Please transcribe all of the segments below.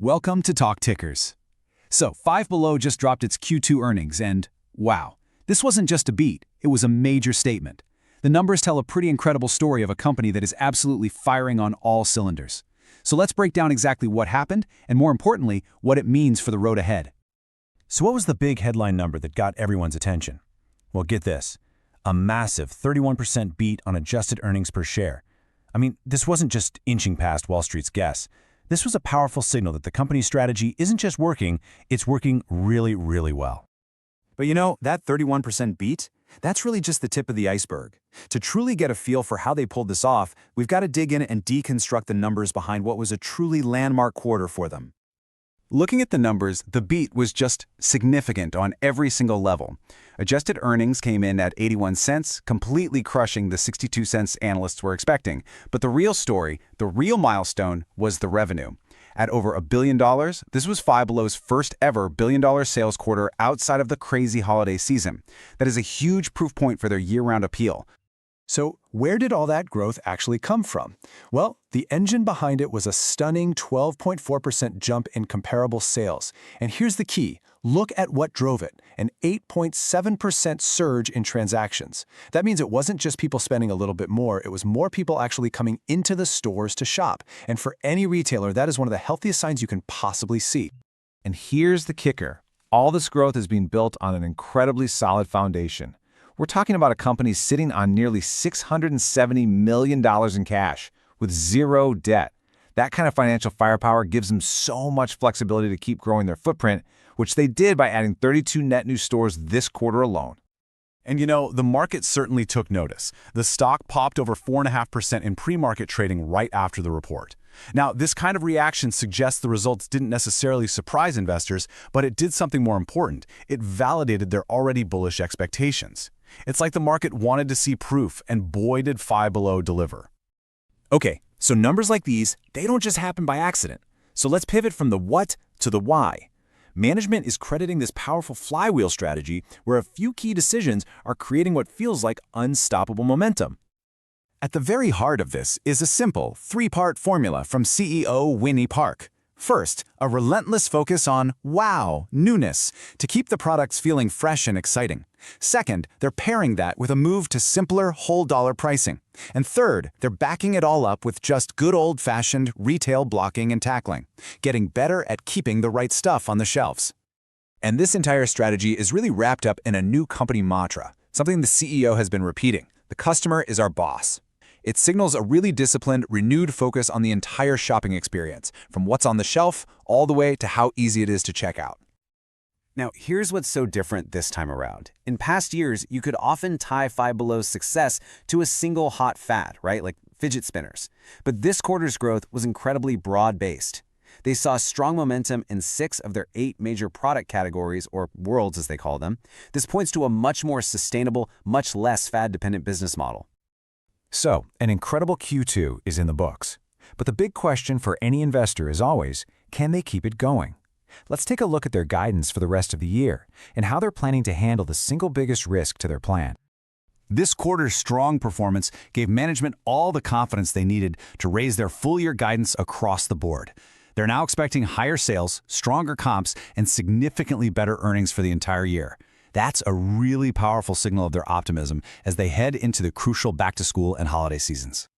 Welcome to Talk Tickers. So, Five Below just dropped its Q2 earnings and, wow, this wasn't just a beat, it was a major statement. The numbers tell a pretty incredible story of a company that is absolutely firing on all cylinders. So let's break down exactly what happened and, more importantly, what it means for the road ahead. So what was the big headline number that got everyone's attention? Well, get this. A massive 31% beat on adjusted earnings per share. I mean, this wasn't just inching past Wall Street's guess. This was a powerful signal that the company's strategy isn't just working, it's working really, really well. But you know, that 31% beat? That's really just the tip of the iceberg. To truly get a feel for how they pulled this off, we've got to dig in and deconstruct the numbers behind what was a truly landmark quarter for them. Looking at the numbers, the beat was just significant on every single level. Adjusted earnings came in at 81 cents, completely crushing the 62 cents analysts were expecting. But the real story, the real milestone, was the revenue. At over $1 billion, this was Five Below's first ever billion-dollar sales quarter outside of the crazy holiday season. That is a huge proof point for their year-round appeal. So where did all that growth actually come from? Well, the engine behind it was a stunning 12.4% jump in comparable sales. And here's the key. Look at what drove it, an 8.7% surge in transactions. That means it wasn't just people spending a little bit more, it was more people actually coming into the stores to shop. And for any retailer, that is one of the healthiest signs you can possibly see. And here's the kicker. All this growth is being built on an incredibly solid foundation. We're talking about a company sitting on nearly $670 million in cash with zero debt. That kind of financial firepower gives them so much flexibility to keep growing their footprint, which they did by adding 32 net new stores this quarter alone. And you know, the market certainly took notice. The stock popped over 4.5% in pre-market trading right after the report. Now, this kind of reaction suggests the results didn't necessarily surprise investors, but it did something more important. It validated their already bullish expectations. It's like the market wanted to see proof, and boy did Five Below deliver. Okay, so numbers like these, they don't just happen by accident. So let's pivot from the what to the why. Management is crediting this powerful flywheel strategy where a few key decisions are creating what feels like unstoppable momentum. At the very heart of this is a simple three-part formula from CEO Winnie Park. First, a relentless focus on wow, newness, to keep the products feeling fresh and exciting. Second, they're pairing that with a move to simpler whole dollar pricing. And third, they're backing it all up with just good old-fashioned retail blocking and tackling, getting better at keeping the right stuff on the shelves. And this entire strategy is really wrapped up in a new company mantra, something the CEO has been repeating: the customer is our boss. It signals a really disciplined, renewed focus on the entire shopping experience, from what's on the shelf all the way to how easy it is to check out. Now, here's what's so different this time around. In past years, you could often tie Five Below's success to a single hot fad, right? Like fidget spinners. But this quarter's growth was incredibly broad-based. They saw strong momentum in 6 of their 8 major product categories, or worlds as they call them. This points to a much more sustainable, much less fad-dependent business model. So, an incredible Q2 is in the books. But the big question for any investor is always, can they keep it going? Let's take a look at their guidance for the rest of the year and how they're planning to handle the single biggest risk to their plan. This quarter's strong performance gave management all the confidence they needed to raise their full-year guidance across the board. They're now expecting higher sales, stronger comps, and significantly better earnings for the entire year. That's a really powerful signal of their optimism as they head into the crucial back-to-school and holiday seasons.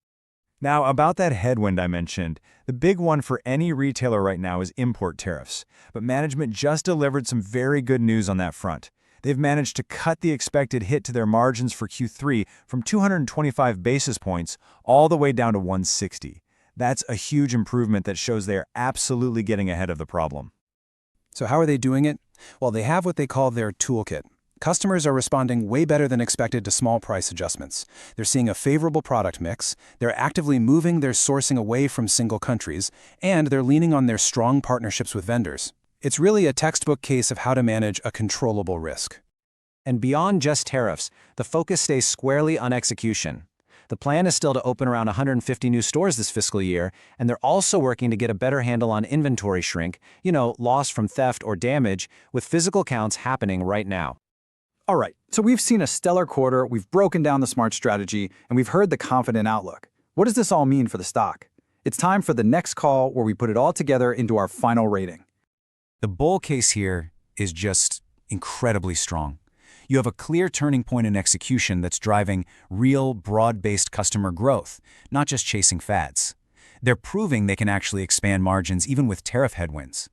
Now, about that headwind I mentioned, the big one for any retailer right now is import tariffs. But management just delivered some very good news on that front. They've managed to cut the expected hit to their margins for Q3 from 225 basis points all the way down to 160. That's a huge improvement that shows they are absolutely getting ahead of the problem. So how are they doing it? Well, they have what they call their toolkit. Customers are responding way better than expected to small price adjustments. They're seeing a favorable product mix, they're actively moving their sourcing away from single countries, and they're leaning on their strong partnerships with vendors. It's really a textbook case of how to manage a controllable risk. And beyond just tariffs, the focus stays squarely on execution. The plan is still to open around 150 new stores this fiscal year, and they're also working to get a better handle on inventory shrink, loss from theft or damage, with physical counts happening right now. All right, so we've seen a stellar quarter, we've broken down the smart strategy, and we've heard the confident outlook. What does this all mean for the stock? It's time for the next call where we put it all together into our final rating. The bull case here is just incredibly strong. You have a clear turning point in execution that's driving real, broad-based customer growth, not just chasing fads. They're proving they can actually expand margins even with tariff headwinds.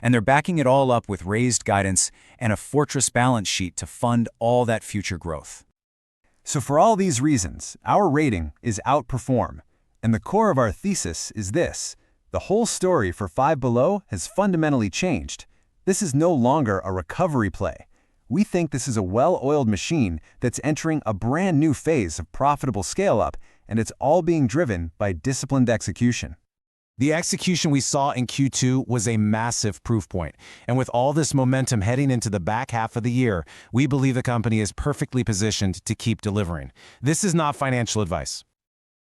And they're backing it all up with raised guidance and a fortress balance sheet to fund all that future growth. So for all these reasons, our rating is outperform. And the core of our thesis is this: the whole story for Five Below has fundamentally changed. This is no longer a recovery play. We think this is a well-oiled machine that's entering a brand new phase of profitable scale-up, and it's all being driven by disciplined execution. The execution we saw in Q2 was a massive proof point, and with all this momentum heading into the back half of the year, we believe the company is perfectly positioned to keep delivering. This is not financial advice.